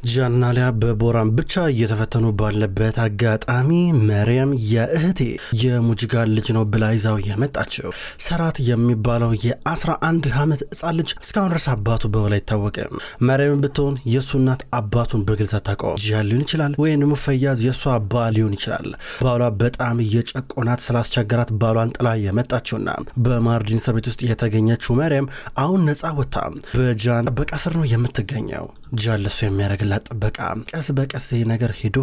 ጃንና አሊያ በቦራን ብቻ እየተፈተኑ ባለበት አጋጣሚ መርየም የእህቴ የሙጅጋን ልጅ ነው ብላ ይዛው የመጣችው ሰራት የሚባለው የ11 ዓመት ሕፃን ልጅ እስካሁን ድረስ አባቱ በወላ አይታወቅም። መርየም ብትሆን የእሱ እናት አባቱን በግልጽ አታውቀውም። ጂሃን ሊሆን ይችላል ወይም ደግሞ ፈያዝ የእሷ አባ ሊሆን ይችላል። ባሏ በጣም እየጨቆናት ስላስቸገራት ባሏን ጥላ የመጣችውና በማርዲን እስር ቤት ውስጥ የተገኘችው መርየም አሁን ነፃ ወጥታ በጃን ጥበቃ ስር ነው የምትገኘው። ጃን ለሱ የሚያደርግላት ጥበቃ ቀስ በቀስ ነገር ሄዶ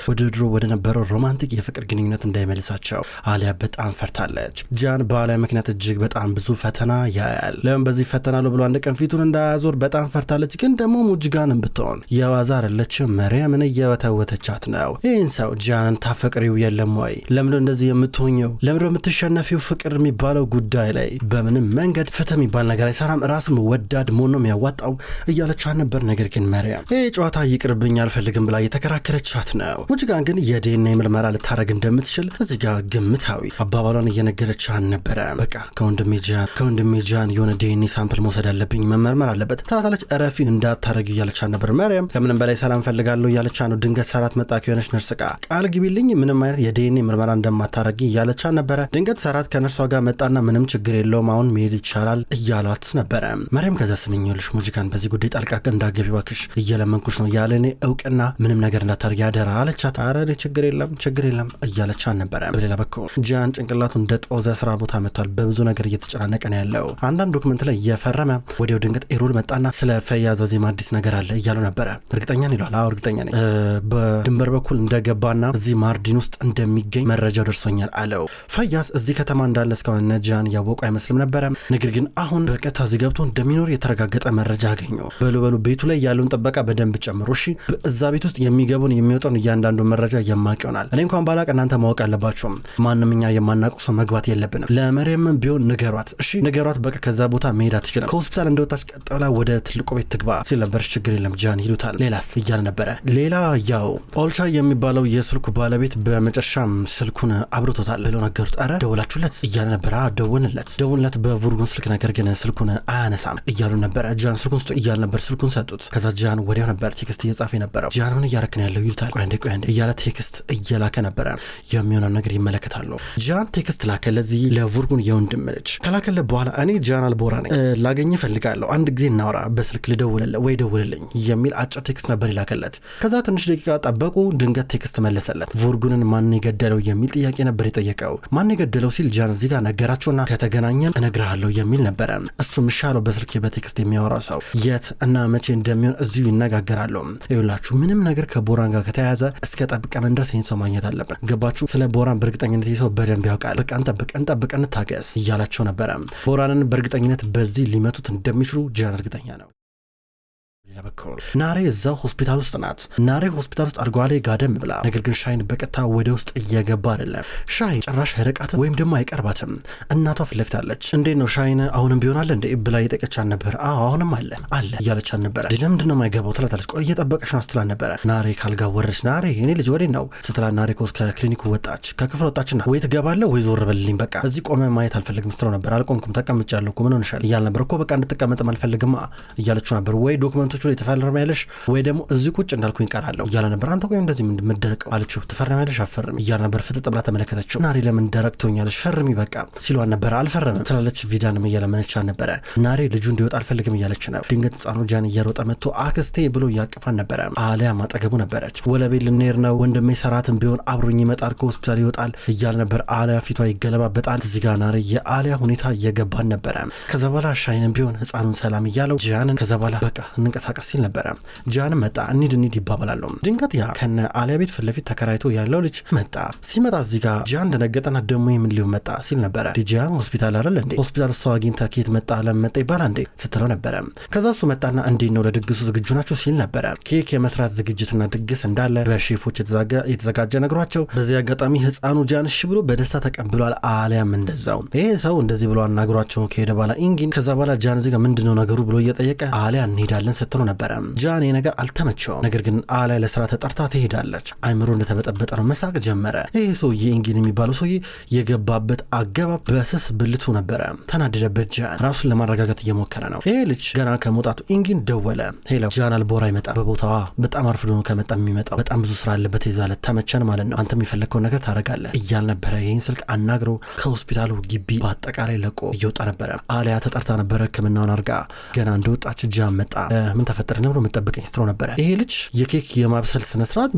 ወደ ድሮ ወደ ነበረው ሮማንቲክ የፍቅር ግንኙነት እንዳይመልሳቸው አሊያ በጣም ፈርታለች። ጃን በአሊያ ምክንያት እጅግ በጣም ብዙ ፈተና ያያል። ለምን በዚህ ፈተና ብሎ አንድ ቀን ፊቱን እንዳያዞር በጣም ፈርታለች። ግን ደግሞ ሙጅጋንም ብትሆን የዋዛ አይደለችም። መርየምን እየወተወተቻት ነው። ይህን ሰው ጃንን ታፈቅሪው የለም ወይ? ለምን እንደዚህ የምትሆኘው? ለምን የምትሸነፊው? ፍቅር የሚባለው ጉዳይ ላይ በምንም መንገድ ፍትህ የሚባል ነገር አይሰራም። ራስም ወዳድ መሆን ነው የሚያዋጣው እያለች ነበር። ነገር ግን መርየም ይህ ጨዋታ ይቅርብኝ አልፈልግም ብላ የተከራከረቻት ነው። ሙጅጋን ግን የዲኤንኤ ምርመራ ልታረግ እንደምትችል እዚህ ጋር ግምታዊ አባባሏን እየነገረች ነበረ። በቃ ከወንድሜ ጃን የሆነ ዲኤንኤ ሳምፕል መውሰድ አለብኝ፣ መመርመር አለበት ትላታለች። እረፊ እንዳታረግ እያለች ነበር። መርየም ከምንም በላይ ሰላም ፈልጋለሁ እያለች ነው። ድንገት ሰራት መጣ። የሆነች ነርስ ቃል ግቢልኝ ምንም አይነት የዲኤንኤ ምርመራ እንደማታረጊ እያለች ነበረ። ድንገት ሰራት ከነርሷ ጋር መጣና ምንም ችግር የለውም አሁን መሄድ ይቻላል እያሏት ነበረ። መርየም ከዛ ስምኝልሽ ሙጅጋን በዚህ ጉዳይ ጣልቃ እንዳገቢ እባክሽ እየለመንኩሽ ነው፣ ያለኔ እውቅና ምንም ነገር እንዳታርጊ አደራ አለቻት። አረ ችግር የለም እያለች ነበረ። በሌላ በኩል ጃን ጭንቅላቱ እንደ ጦዘ ስራ ቦታ መጥቷል። በብዙ ነገር እየተጨናነቀ ነው ያለው። አንዳንድ ዶክመንት ላይ እየፈረመ ወዲያው ድንገት ኤሩል መጣና ስለ ፈያዝ ዚህም አዲስ ነገር አለ እያሉ ነበረ። እርግጠኛ ነኝ ይሏል። አዎ እርግጠኛ ነኝ በድንበር በኩል እንደገባና እዚህ ማርዲን ውስጥ እንደሚገኝ መረጃው ደርሶኛል አለው። ፈያዝ እዚህ ከተማ እንዳለ እስካሁን ጃን ያወቁ አይመስልም ነበረ። ነገር ግን አሁን በቀጥታ እዚህ ገብቶ እንደሚኖር የተረጋገጠ መረጃ አገኙ። በሉ ቤቱ ላይ ያለውን ጥበቃ በደንብ ጨምሩ እሺ። እዛ ቤት ውስጥ የሚገቡን የሚወጣውን እያንዳንዱ መረጃ የማቅ ይሆናል። እኔ እንኳን ባላቅ እናንተ ማወቅ አለባችሁም። ማንም እኛ የማናውቀው ሰው መግባት የለብንም። ለመርየም ቢሆን ንገሯት እሺ፣ ንገሯት በቃ ከዛ ቦታ መሄድ አትችልም። ከሆስፒታል እንደወጣች ቀጥላ ወደ ትልቁ ቤት ትግባ ሲል ነበረች። ችግር የለም ጃን ይሉታል። ሌላስ እያለ ነበረ። ሌላ ያው ኦልቻ የሚባለው የስልኩ ባለቤት በመጨረሻም ስልኩን አብርቶታል ብለው ነገሩት። አረ ደውላችሁለት እያለ ነበረ። ደውንለት በቡርጉን ስልክ፣ ነገር ግን ስልኩን አያነሳም እያሉ ነበረ። ጃን ስልኩን ስጡ እያለ ነበር። ስልኩን ሰጡት። ከዛ ጃን ወዲያው ነበር ቴክስት እየጻፈ ነበረው። ጃን ምን እያረክ ነው ያለው ይሉታል። ቆይ አንዴ እያለ ቴክስት እየላከ ነበረ። የሚሆነው ነገር ይመለከታሉ። ጃን ቴክስት ላከ ለዚህ ለቡርጉን የወንድም ልጅ። ከላከለ በኋላ እኔ ጃን አልቦራ ነኝ ላገኘ ፈልጋለሁ፣ አንድ ጊዜ እናውራ፣ በስልክ ልደውልልህ ወይ ደውልልኝ የሚል አጭር ቴክስት ነበር ይላከለት። ከዛ ትንሽ ደቂቃ ጠበቁ። ድንገት ቴክስት መለሰለት። ቡርጉንን ማን የገደለው የሚል ጥያቄ ነበር የጠየቀው። ማን የገደለው ሲል ጃን እዚህ ጋር ነገራቸውና ከተገናኘን እነግርሃለሁ የሚል ነበረ። እሱም ይሻለው በስልክ በቴክስት የሚያወራው ሰው የት እና መቼ እንደሚሆን እዚሁ ይነጋገራሉ። ይኸውላችሁ ምንም ነገር ከቦራን ጋር ከተያያዘ እስከ ጠብቀን ድረስ ይህን ሰው ማግኘት አለብን። ገባችሁ? ስለ ቦራን በእርግጠኝነት ይህ ሰው በደንብ ያውቃል። በቃ እንጠብቀን ታገስ እያላቸው ነበረ። ቦራንን በእርግጠኝነት በዚህ ሊመቱት እንደሚችሉ ጃን እርግጠኛ ነው። ናሬ እዛው ሆስፒታል ውስጥ ናት። ናሬ ሆስፒታል ውስጥ አልጋ ላይ ጋደም ብላ፣ ነገር ግን ሻይን በቀጥታ ወደ ውስጥ እየገባ አይደለም። ሻይን ጭራሽ አይርቃትም ወይም ደግሞ አይቀርባትም። እናቷ ፊት ለፊት አለች። እንዴት ነው ሻይን አሁንም ቢሆን አለ እንደ ብላ እየጠየቀቻት ነበር። አዎ አሁንም አለ እያለቻት ነበረ። ለምንድን ነው የማይገባው ትላታለች። ቆይ እየጠበቀች ነው ስትላት ነበረ። ናሬ ካልጋ ወረደች። ናሬ እኔ ልጅ ወዴት ነው ስትላት፣ ናሬ ከክሊኒኩ ወጣች። ከክፍል ወጣችና ወይ ትገባለህ ወይ ዞር በልልኝ፣ በቃ እዚህ ቆመ ማየት አልፈልግም ስትለው ነበር። አልቆምኩም ተቀምጫለሁ እኮ ምን ሆነሻል እያለ ነበር። እኮ በቃ እንድትቀመጥም አልፈልግም እያለችው ነበር። ወይ ዶክመንቶቹ ላይ ተፈርሚያለሽ ወይ ደግሞ እዚህ ቁጭ እንዳልኩኝ ቀራለሁ እያለ ነበር። አንተ ቆይ እንደዚህ ምንድርቀው አለችው። ትፈርሚያለሽ አፈርሚ እያለ ነበር። ፍጥጥ ብላ ተመለከተችው። ናሬ ለምን ደረቅ ትሆኛለሽ ፈርሚ በቃ ሲሏን ነበር። አልፈረምም ትላለች። ቪዳንም እያለመነች ነበረ። ናሬ ልጁ እንዲወጣ አልፈልግም እያለች ነው። ድንገት ህፃኑ ጃን እየሮጠ መጥቶ አክስቴ ብሎ እያቀፋን ነበረ። አሊያ ማጠገቡ ነበረች። ወለቤት ልንሄድ ነው ወንድሜ ሰራትን ቢሆን አብሮኝ ይመጣል ከሆስፒታል ይወጣል እያለ ነበር። አሊያ ፊቷ ይገለባበጣል። እዚህ ጋር ናሬ የአሊያ ሁኔታ እየገባን ነበረ። ከዛ በኋላ ሻይንም ቢሆን ህፃኑን ሰላም እያለው ጃንን ከዛ በኋላ በቃ እንንቀሳቀስ ሲል ነበረ። ጃን መጣ። እንሂድ ይባባላሉ። ድንገት ያ ከነ አሊያ ቤት ፊት ለፊት ተከራይቶ ያለው ልጅ መጣ። ሲመጣ እዚህ ጋር ጃን ደነገጠና ደሞ ምን ሊሆን መጣ ሲል ነበረ። ጃን ሆስፒታል አይደል እንዴ? ሆስፒታል ሰው አግኝታ ከየት መጣ ለመጣ ይባላል እንዴ ስትለው ነበረ። ከዛ እሱ መጣና እንዴት ነው ለድግሱ ዝግጁ ናቸው ሲል ነበረ። ኬክ የመስራት ዝግጅትና ድግስ እንዳለ በሼፎች የተዘጋጀ ነግሯቸው፣ በዚህ አጋጣሚ ህፃኑ ጃን እሺ ብሎ በደስታ ተቀብሏል። አሊያም እንደዛው። ይሄ ሰው እንደዚህ ብሎ አናግሯቸው ከሄደ በኋላ ኢንጊን ከዛ በኋላ ጃን እዚህ ጋር ምንድነው ነገሩ ብሎ እየጠየቀ አሊያ እንሄዳለን ስትለው ነበረ። ጃን ነገር አልተመቸውም። ነገር ግን አሊያ ለስራ ተጠርታ ትሄዳለች። አይምሮ እንደተበጠበጠ ነው። መሳቅ ጀመረ። ይሄ ሰውዬ ኢንጊን የሚባለው ሰውዬ የገባበት አገባብ በስስ ብልቱ ነበረ። ተናደደበት። ጃን ራሱን ለማረጋጋት እየሞከረ ነው። ይሄ ልጅ ገና ከመውጣቱ ኢንጊን ደወለ። ሄሎ ጃን አልቦራ ይመጣ በቦታዋ በጣም አርፍዶ ነው ከመጣ የሚመጣው። በጣም ብዙ ስራ አለበት ይዛለ ተመቸን ማለት ነው። አንተ የሚፈለግከው ነገር ታረጋለህ እያል ነበረ። ይህን ስልክ አናግሮ ከሆስፒታሉ ግቢ በአጠቃላይ ለቆ እየወጣ ነበረ። አሊያ ተጠርታ ነበረ ሕክምናውን አርጋ ገና እንደወጣች ጃን መጣ። ምን ተፈጠረ ነው የምጠብቀኝ ስትሮ ነበረ። ይሄ ልጅ የኬክ የማብሰል ስነ ስርዓት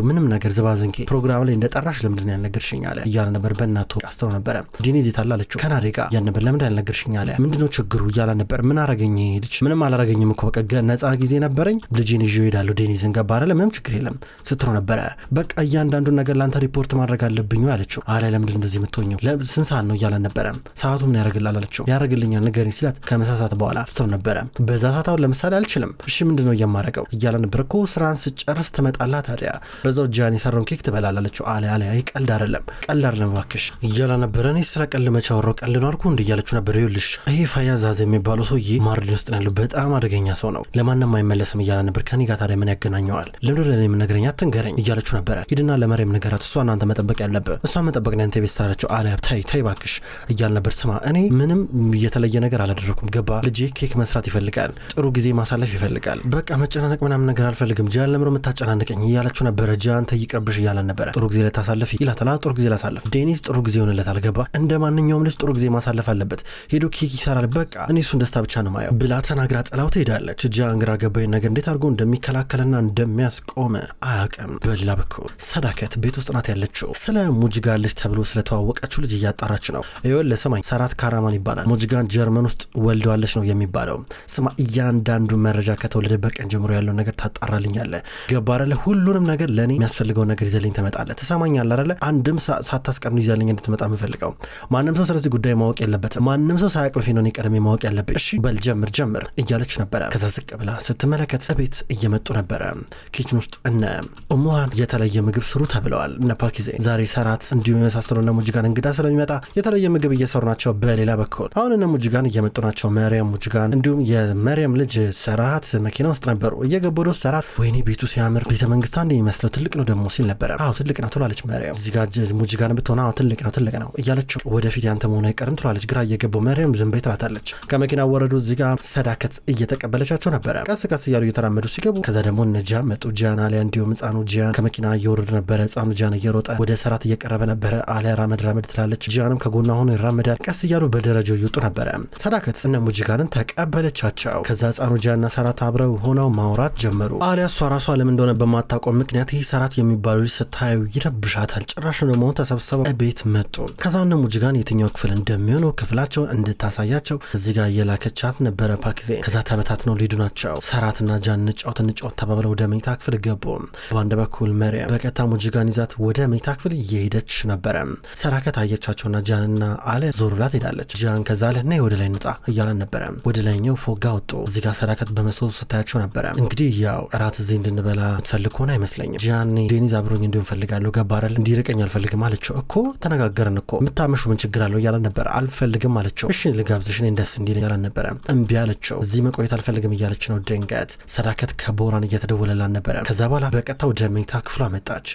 ምንም ነገር ዝባዝንኬ ፕሮግራም ላይ እንደጠራሽ ለምንድን ያልነገርሽኝ አለ እያለ ነበር። በእናቱ አስተው ነበረ። ዲኒዝ የታላለችው ከናሬጋ ያን ነበር። ለምንድን ያልነገርሽኝ አለ። ምንድነው ችግሩ እያለ ነበር። ምን አረገኝ ይሄ ልጅ? ምንም አላረገኝም እኮ በቃ ነፃ ጊዜ ነበረኝ ልጄን ይዤ እሄዳለሁ ዴኒዝን ገባ አይደለ ምንም ችግር የለም ስትሮ ነበረ። በቃ እያንዳንዱን ነገር ላንተ ሪፖርት ማድረግ አለብኝ አለችው። አለ ለምንድን እንደዚህ የምትሆኚው ስንት ሰዓት ነው እያለ ነበረ። ሰዓቱ ምን ያደርግላል አለችው። ያደርግልኛል ንገሪኝ ሲላት ከምሳሳት በኋላ ስትሮ ነበረ። በዛ ሰዓት አሁን ለምሳሌ አልችልም። እሺ ምንድነው የማረገው እያለ ነበር። እኮ ስራን ስጨርስ ትመጣላ ታዲያ በዛው ጃን የሰራውን ኬክ ትበላለች አለ። ይሄ ቀልድ አይደለም እባክሽ እያለ ነበር። እኔ ስለ ቀልድ መቼ አወራው? ቀልድ ነው አልኩ እያለችው ነበር። ይኸውልሽ ይሄ ፈያዛዝ የሚባለው ሰውዬ ማርዲን ውስጥ ያለው በጣም አደገኛ ሰው ነው፣ ለማንም አይመለስም እያለ ነበር። ከኔ ጋር ታዲያ ምን ያገናኘዋል? ለምን ለኔ ምን ነገረኛ አትንገረኝ እያለችው ነበር። ሂድና ለመሬም ነገራት። እሷ እናንተ መጠበቅ ያለበት እሷ መጠበቅ ነው አንተ ቤት ስራለችው አለ። ታይ እባክሽ እያለ ነበር። ስማ እኔ ምንም የተለየ ነገር አላደረኩም ገባ። ልጄ ኬክ መስራት ይፈልጋል፣ ጥሩ ጊዜ ማሳለፍ ይፈልጋል። በቃ መጨናነቅ ምናምን ነገር አልፈልግም። ጃን ለምሮ የምታጨናንቀኝ እያለችው ነበር። ጃን ተይቀብሽ እያለ ነበር። ጥሩ ጊዜ ለታሳለፍ ይላታል። ጥሩ ጊዜ ላሳለፍ ዴኒስ ጥሩ ጊዜ ሆነለታል ገባ። እንደ ማንኛውም ልጅ ጥሩ ጊዜ ማሳለፍ አለበት። ሄዶ ኬክ ይሰራል። በቃ እኔ እሱን ደስታ ብቻ ነው ማየው ብላ ተናግራ ጥላው ትሄዳለች። ጃን ግራ ገባኝ ነገር እንዴት አድርጎ እንደሚከላከልና እንደሚያስቆመ አያውቅም። በሌላ በኩል ሰዳከት ቤት ውስጥ ናት ያለችው። ስለ ሙጅጋን ልጅ ተብሎ ስለተዋወቀችው ልጅ እያጣራች ነው። ይኸውልህ ስማኝ ሰራት ካራማን ይባላል። ሙጅጋን ጀርመን ውስጥ ወልደዋለች ነው የሚባለው። ስማ እያንዳንዱ መረጃ ከተወለደበት ቀን ጀምሮ ያለውን ነገር ታጣራልኛለህ ገባ አይደለ? ሁሉንም ነገር ለኔ የሚያስፈልገውን ነገር ይዘልኝ ትመጣለህ። ትሰማኛለህ አይደለ? አንድም ሳታስቀርኑ ይዘልኝ እንድትመጣ የምፈልገው። ማንም ሰው ስለዚህ ጉዳይ ማወቅ የለበትም። ማንም ሰው ሳያውቅ በፊት ነው እኔ ቀድሜ ማወቅ ያለብኝ። እሺ በል ጀምር እያለች ነበረ። ከዛ ዝቅ ብላ ስትመለከት ቤት እየመጡ ነበረ። ኪችን ውስጥ እነ ኡሙሃን የተለየ ምግብ ስሩ ተብለዋል። እነ ፓኪዜ ዛሬ ሰራት እንዲሁም የመሳሰሉ እነ ሙጅጋን እንግዳ ስለሚመጣ የተለየ ምግብ እየሰሩ ናቸው። በሌላ በኩል አሁን እነ ሙጅጋን እየመጡ ናቸው። መርያም ሙጅጋን እንዲሁም የመርያም ልጅ ሰራት መኪና ውስጥ ነበሩ። እየገቡ ወደ ሰራት ወይኔ ቤቱ ሲያምር ቤተ መንግስት አንድ የሚመስለው ትልቅ ነው ደግሞ ሲል ነበረ። ትልቅ ነው ትላለች መርያም። እዚህ ጋር ሙጅጋን ብትሆን ትልቅ ነው እያለችው ወደፊት ያንተ መሆኑ አይቀርም ትላለች። ግራ እየገባው መርያም ዝም በይ ትላታለች። ከመኪና ወረዱ። እዚህ ጋር ሰዳከት እየተቀበለቻቸው ነበረ። ቀስ እያሉ እየተራመዱ ሲገቡ ከዛ ደግሞ እነ ጃን መጡ። ጃን አሊያ እንዲሁም ህፃኑ ጃን ከመኪና እየወረዱ ነበረ። ህፃኑ ጃን እየሮጠ ወደ ሰራት እየቀረበ ነበረ። አሊያ ራመድ ትላለች። ጃንም ከጎኗ ሆኖ ይራመዳል። ቀስ እያሉ በደረጃው እየወጡ ነበረ። ሰዳከት እነ ሙጅጋንን ተቀበለቻቸው። ከዛ ህፃኑ ጃንና ሰራት አብረው ሆነው ማውራት ጀመሩ። አሊያ እሷ ራሷ ለምን እንደሆነ በማታውቀው ምክንያት ይህ ሰራት የሚባሉ ልጅ ስታዩ ይረብሻታል። ጭራሽ ደግሞ ተሰብስበው ቤት መጡ። ከዛ እነ ሙጅጋን የትኛው ክፍል እንደሚሆኑ ክፍላቸውን እንድታሳያቸው እዚህ ጋር እየላከቻት ነበረ ፓኪዜ። ከዛ ተበታትነው ሊዱ ናቸው። ሰራትና ጃን እንጫወት ተባብለው ወደ መኝታ ክፍል ገቡ። በአንድ በኩል መርያም በቀጥታ ሙጅጋን ይዛት ወደ መኝታ ክፍል እየሄደች ነበረ። ሰራከት አየቻቸውና ጃንና አለ ዞሩላት ሄዳለች። ጃን ከዛ ለና ወደ ላይ እንውጣ እያለን ነበረ። ወደ ላይኛው ፎጋ ወጡ። እዚህ ጋር ሰራከት በመስኮት ስታያቸው ነበረ። እንግዲህ ያው እራት እዚህ እንድንበላ ትፈልግ ሆነ አይመስለኝም። ጃን ዴኒዝ አብሮኝ እንዲሆን ፈልጋለሁ ገባራል። እንዲርቀኝ አልፈልግም አለችው። እኮ ተነጋገርን እኮ የምታመሹ ምን ችግር አለው እያለን ነበረ። አልፈልግም አለችው። እሺ ልጋብዝሽ እኔ ደስ እንዲል እያለን ነበረ። እምቢ አለችው። እዚህ መቆየት አልፈልግም እያለች ነው። ድንገት ሰዳከት ከቦራን እየተደወለላን ነበረ። ከዛ በኋላ በቀጥታ ወደ መኝታ ክፍሏ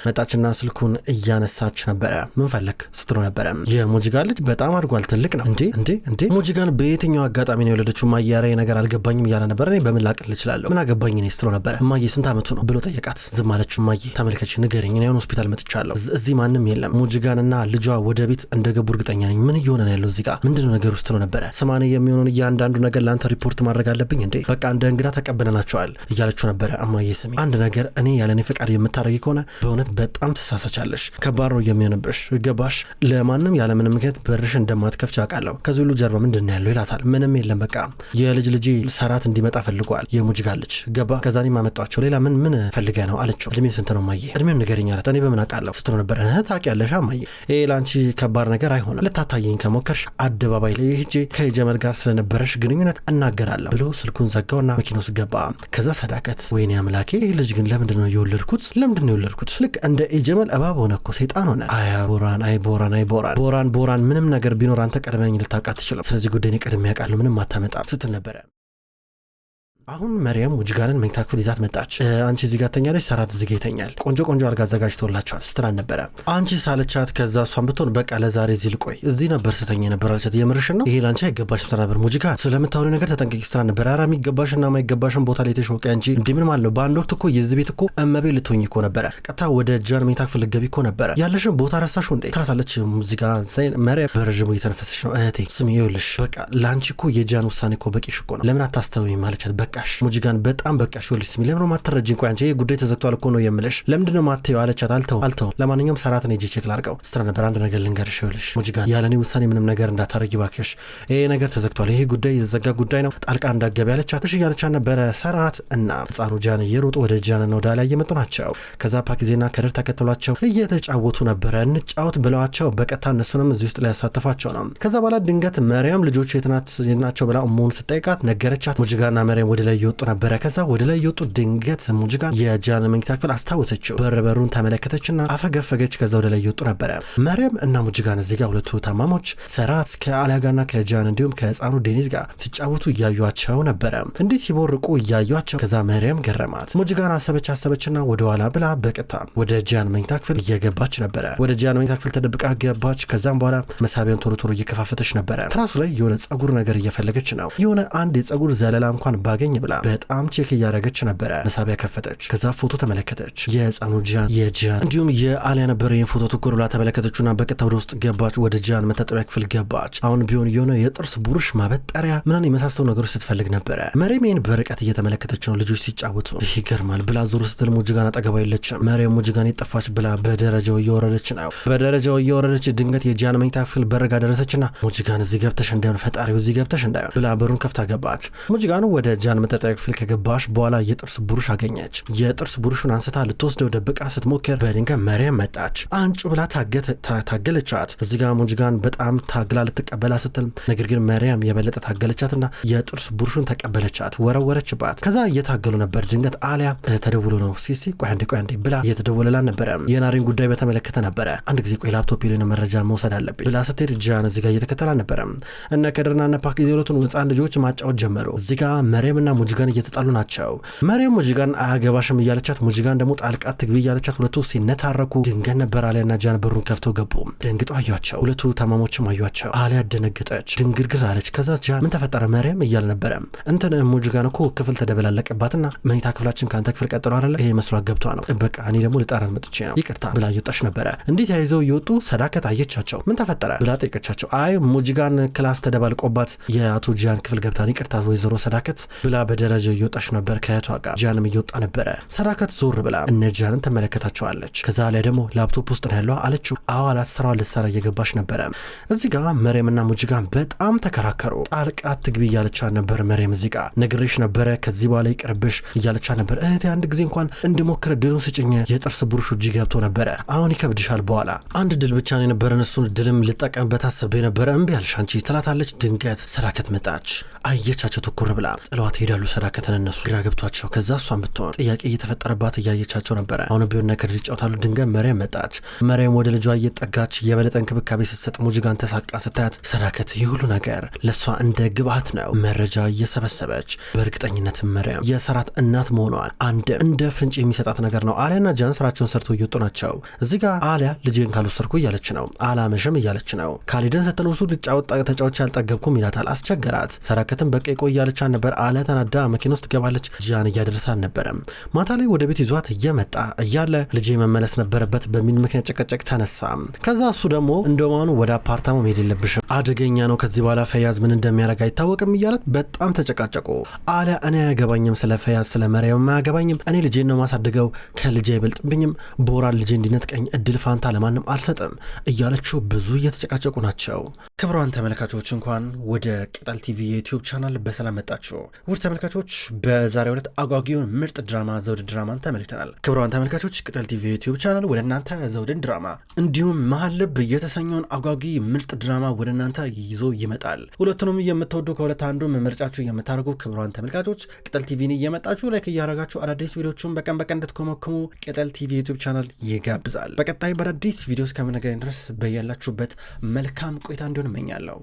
መጣችና ስልኩን እያነሳች ነበረ። ምን ፈለክ ስትሮ ነበረ። የሙጅጋን ልጅ በጣም አድጓል ትልቅ ነው። እንዴ ሙጅጋን በየትኛው አጋጣሚ ነው የወለደችው? ማያሬ ነገር አልገባኝም እያለ ነበረ። እኔ በምን ላቅል እችላለሁ? ምን አገባኝ እኔ ስትሮ ነበረ። እማዬ ስንት አመቱ ነው ብሎ ጠየቃት። ዝም አለችው። እማዬ ተመልከች ንገረኝ፣ እኔ አሁን ሆስፒታል መጥቻለሁ። እዚህ ማንም የለም። ሙጅጋንና ልጇ ወደ ቤት እንደገቡ እርግጠኛ ነኝ። ምን እየሆነ ነው ያለው እዚህ ጋር ምንድነው ነገር ውስጥ ነው ነበረ። ስማኔ የሚሆነውን እያንዳንዱ ነገር ለአንተ ሪፖርት ማድረግ አለብኝ እንዴ? በቃ እንደ እንግዳ ተቀበለናቸዋል እያለችው ነበረ። እማዬ ስሚ አንድ ነገር እኔ ያለኔ ፍቃድ የምታደርጊ ከሆነ በእውነት በጣም ትሳሳቻለሽ። ከባድ ነው የሚሆንብሽ ገባሽ? ለማንም ያለምንም ምክንያት በርሽ እንደማትከፍች አውቃለሁ። ከዚህ ሁሉ ጀርባ ምንድን ነው ያለው ይላታል። ምንም የለም በቃ የልጅ ልጅ ሰራት እንዲመጣ ፈልጓል። የሙጅጋን ልጅ ገባ። ከዛኔ ማመጣቸው ሌላ ምን ፈልገ ነው አለችው። እድሜው ስንት ነው እማዬ? እድሜውን ንገሪኝ አላት። እኔ በምን አውቃለሁ ስትሮ ነበረ። ታውቂያለሽ እማዬ ይሄ ላንቺ ከባድ ነገር አይሆንም። ልታታየኝ ከሞከርሽ አደባባይ ላይ ሄጄ ከጀመል ጋር ስለነበረሽ ግንኙነት እናገራለሁ ብሎ ስልኩን ዘጋውና መኪና ውስጥ ገባ። ከዛ ሰዳከት ወይኔ አምላኬ ይህ ልጅ ግን ለምንድን ነው የወለድኩት? ልክ እንደ ጀመል እባብ ሆነ እኮ ሰይጣን ሆነ። ቦራን ምንም ነገር ቢኖር አንተ ቀድመኝ ልታውቃት ትችላል። ስለዚህ ጉዳይ ቀድሜ ያውቃለሁ ምንም አታመጣም ስትል ነበረ። አሁን መርየም ሙጅጋንን መኝታ ክፍል ይዛት መጣች። አንቺ እዚህ ጋር ተኛለች፣ ሰራት እዚህ ጋር ይተኛል፣ ቆንጆ አልጋ አዘጋጅተውላቸዋል ስትላን ነበረ። አንቺ ሳለቻት ከዛ እሷን ብትሆን በቃ ለዛሬ እዚህ ልቆይ እዚህ ነበር ስተኛ ነበር አለቻት። የምርሽን ነው? ይሄ ላንቺ አይገባሽም ስትላ ነበር። ሙጅጋን ስለምታወሪ ነገር ተጠንቀቂ ስትላ ነበር። ኧረ የሚገባሽና የማይገባሽን ቦታ ላይ ተሾቀ እንጂ እንዴ ምን ማለት ነው? በአንድ ወቅት እኮ የዚህ ቤት እኮ እመቤት ልትሆኝ እኮ ነበረ። ቀጥታ ወደ ጃን መኝታ ክፍል ልትገቢ እኮ ነበረ። ያለሽን ቦታ ረሳሽው እንዴ ትላታለች ሙዚጋ ዘይን። መርየም በረጅሙ እየተነፈሰች ነው። እህቴ ስሚ ይኸውልሽ በቃ ላንቺ እኮ የጃን ውሳኔ እኮ በቂሽ እኮ ነው። ለምን አታስተውይም አለቻት። በቃሽ ሙጅጋን በጣም በቃሽ ይኸውልሽ ስሚ ለምን ማትረጂኝ? ቆይ አንቺ ይሄ ጉዳይ ተዘግቷል እኮ ነው የምልሽ ለምንድነው ማትየው አለቻት። አልተው ለማንኛውም ሰራትን ሄጄ ቼክ ላድርገው ስትራ ነበር። አንድ ነገር ልንገርሽ ይኸውልሽ ሙጅጋን ያለኔ ውሳኔ ምንም ነገር እንዳታረጊ ባክሽ። ይሄ ነገር ተዘግቷል፣ ይሄ ጉዳይ የተዘጋ ጉዳይ ነው፣ ጣልቃ እንዳትገቢ አለቻት። እሺ ያለቻት ነበረ። ሰራት እና ህፃኑ ጃን እየሮጡ ወደ ጃንና ወደ አሊያ እየመጡ ናቸው። ከዛ ፓኪዜና ከድር ተከትሏቸው እየተጫወቱ ነበረ። እንጫወት ብለዋቸው በቀጥታ እነሱንም እዚህ ውስጥ ላይ ያሳተፏቸው ነው። ከዛ በኋላ ድንገት መርየም ልጆቹ የት ናቸው ብላ እሙን ስጠይቃት ነገረቻት። ሙጅጋና መርየም ወደ ላይ እየወጡ ነበረ። ከዛ ወደ ላይ እየወጡ ድንገት ሙጅጋን የጃን መኝታ ክፍል አስታወሰችው። በሩን ተመለከተችና አፈገፈገች። ከዛ ወደ ላይ እየወጡ ነበረ። መርየም እና ሙጅጋን እዚህ ጋር ሁለቱ ታማሞች ሰራት ከአሊያ ጋርና ከጃን እንዲሁም ከህፃኑ ዴኒዝ ጋር ሲጫወቱ እያዩቸው ነበረ። እንዲህ ሲቦርቁ እያዩቸው ከዛ መርየም ገረማት። ሙጅጋን አሰበችና ወደኋላ ብላ በቀጥታ ወደ ጃን መኝታ ክፍል እየገባች ነበረ። ወደ ጃን መኝታ ክፍል ተደብቃ ገባች። ከዛም በኋላ መሳቢያን ቶሎ እየከፋፈተች ነበረ። ትራሱ ላይ የሆነ ጸጉር ነገር እየፈለገች ነው። የሆነ አንድ የጸጉር ዘለላ እንኳን ባገኝ ብላ በጣም ቼክ እያደረገች ነበረ። መሳቢያ ከፈተች። ከዛ ፎቶ ተመለከተች። የህፃኑ ጃን የጃን እንዲሁም የአሊያ ነበረ። ይህን ፎቶ ትኩር ብላ ተመለከተችና በቀጥታ ወደ ውስጥ ገባች። ወደ ጃን መታጠቢያ ክፍል ገባች። አሁን ቢሆን የሆነ የጥርስ ቡሩሽ ማበጠሪያ ምናምን የመሳሰሉ ነገሮች ስትፈልግ ነበረ። መርየም በርቀት እየተመለከተች ነው ልጆች ሲጫወቱ። ይህ ይገርማል ብላ ዞር ስትል ሙጅጋን አጠገቧ የለችም። መርየም ሙጅጋን የጠፋች ብላ በደረጃው እየወረደች ነው። በደረጃው እየወረደች ድንገት የጃን መኝታ ክፍል በረጋ ደረሰችና ሙጅጋን እዚህ ገብተሽ እንዳይሆን ፈጣሪው እዚህ ገብተሽ እንዳይሆን ብላ በሩን ከፍታ ገባች። ሙጅጋን ወደ ጃን መታጠቢያ ክፍል ከገባች በኋላ የጥርስ ቡሩሽ አገኘች። የጥርስ ቡሩሹን አንስታ ልትወስደው ደብቃ ስትሞክር በድንገት መርየም መጣች። አንጩ ብላ ታገለቻት። እዚህ ጋር ሙጅጋን በጣም ታግላ ልትቀበላ ስትል ነገር ግን መርየም የበለጠ ታገለቻትና የጥርስ ቡሩሹን ተቀበለቻት፣ ወረወረችባት። ከዛ እየታገሉ ነበር። ድንገት አሊያ ተደውሎ ነው ሲሲ ቆይ አንዴ ብላ እየተደወለላን ነበረ። የናሬን ጉዳይ በተመለከተ ነበረ። አንድ ጊዜ ቆይ ላፕቶፕ ላይ መረጃ መውሰድ አለብኝ ብላ ስትሄድ ጃን እዚህ ጋር እየተከተላ ነበረ። እነ ከድርና እነ ፓኪ ሁለቱን ህፃን ልጆች ማጫወት ጀመሩ። እዚህ ጋር መርየምና ሙጅጋን እየተጣሉ ናቸው። መርየም ሙጅጋን አያገባሽም እያለቻት፣ ሙጅጋን ደግሞ ጣልቃ ትግቢ እያለቻት ሁለቱ ሲነታረኩ ድንገት ነበር አሊያና ጃን በሩን ከፍተው ገቡ። ደንግጠው አዩአቸው። ሁለቱ ታማሞችም አዩአቸው። አሊያ ደነገጠች፣ ድንግርግር አለች። ከዛ ጃን ምን ተፈጠረ መርየም እያለ ነበረ። እንትን ሙጅጋን እኮ ክፍል ተደበላለቀባትና መኝታ ክፍላችን ከአንተ ክፍል ቀጥሎ አይደለ ይሄ መስሏት ገብቷ ነው። በቃ እኔ ደግሞ ልጣራት መጥቼ ነው ይቅርታ ብላ እየወጣች ነበረ። እንዴት ያይዘው እየወጡ ሰዳከት አየቻቸው። ምን ተፈጠረ ብላ ጠየቀቻቸው። አይ ሙጅጋን ክላስ ተደባልቆባት የአቶ ጃን ክፍል ገብታን ይቅርታ ወይዘሮ ሰዳከት ብላ በደረጃው እየወጣች ነበር ከእህቷ ጋር። ጃንም እየወጣ ነበረ። ሰዳከት ዞር ብላ እነ ጃንን ተመለከታቸዋለች። ከዛ ላይ ደግሞ ላፕቶፕ ውስጥ ነው ያለው አለችው። አዋላት ስራዋን ልትሰራ እየገባች ነበረ። እዚህ ጋር መርየምና ሙጅጋን በጣም ተከራከሩ። ጣልቃ ትግቢ እያለቻ ነበር መርየም። እዚህ ጋር ነግሬሽ ነበረ ከዚህ በኋላ ይቅርብሽ እያለቻ ነበር። እህቴ አንድ ጊዜ እንኳን እንድሞክር ድሉን ስጭኝ፣ የጥርስ ቡሩሹ እጅ ገብቶ ነበረ፣ አሁን ይከብድሻል። በኋላ አንድ ድል ብቻ ነው የነበረን፣ እሱን ድልም ልጠቀምበት አስቤ ነበረ፣ እምቢ አልሽ አንቺ ትላታለች። ድንገት ሰዳከት መጣች። አየቻቸው ትኩር ብላ ጥለዋት ሄዳሉ። ሰዳከትን እነሱ ግራ ገብቷቸው ከዛ እሷን ብትሆን ጥያቄ እየተፈጠረባት እያየቻቸው ነበረ። አሁን ቢሆን ነገር ይጫወታሉ። ድንገት መርየም መጣች። መርየም ወደ ልጇ እየጠጋች የበለጠ እንክብካቤ ስትሰጥ ሙጅጋን ተሳቃ ስታያት ሰዳከት ይህ ሁሉ ነገር ለእሷ እንደ ግብአት ነው መረጃ እየሰበሰበች በእርግጠኝነት መርየም የሰራት እናት መሆኗን አንድ እንደ ፍንጭ የሚሰጣት ነገር ነው። አሊያና ጃን ስራቸውን ሰርተው እየወጡ ናቸው። እዚህ ጋር አሊያ ልጄን ካልወሰድኩ እያለች ነው፣ አላመሽም እያለች ነው። ካሊድን ስትለውሱ ተጫዋች ያልጠገብኩም ይላታል። አስቸገራት። ሰዳከትን በቃ ቆይ እያለች ነበር። አሊያ ተናዳ መኪና ውስጥ ገባለች። ጃን እያደረሰ አልነበረም። ማታ ላይ ወደ ቤት ይዟት እየመጣ እያለ ልጄ መመለስ ነበረበት በሚል ምክንያት ጨቀጨቅ ተነሳ። ከዛ እሱ ደግሞ እንደማኑ ወደ አፓርታማ መሄድ የለብሽም አደገኛ ነው፣ ከዚህ በኋላ ፈያዝ ምን እንደሚያደርግ አይታወቅም እያለት በጣም ተጨቃጨቁ። አሊያ እኔ አያገባኝም ስለ ፈያዝ ስለ መርየም አያገባኝም፣ እኔ ልጄን ነው ማሳደገው፣ ከልጄ አይበልጥብኝም፣ ቦራን ልጄ እንዲነጥቀኝ እድል ፋንታ ለማንም አልሰጥም እያለችው ብዙ እየተጨቃጨቁ ናቸው። ክብሯን ተመልካቾች እንኳን ወደ ቅጠል ቲቪ የዩቲዩብ ቻናል በሰላም መጣችሁ። ውድ ተመልካቾች በዛሬው ዕለት አጓጊውን ምርጥ ድራማ ዘውድ ድራማን ተመልክተናል። ክብሯን ተመልካቾች ቅጠል ቲቪ የዩቲዩብ ቻናል ወደ እናንተ ዘውድን ድራማ እንዲሁም መሀል ልብ የተሰኘውን አጓጊ ምርጥ ድራማ ወደ እናንተ ይዞ ይመጣል። ሁለቱንም የምትወዱ ከሁለት አንዱ ምርጫችሁ የምታደርጉ ክብሯን ተመልካቾች ቅጠል ቲቪን እየመጣችሁ ላይክ እያደረጋችሁ አዳዲስ ቪዲዮዎችን በቀን እንድትኮመክሙ ቅጠል ቲቪ ዩቲዩብ ቻናል ይጋብዛል። በቀጣይ በአዳዲስ ቪዲዮስ ከምንገናኝ ድረስ በያላችሁበት መልካም ቆይታ እንዲሆን እመኛለሁ።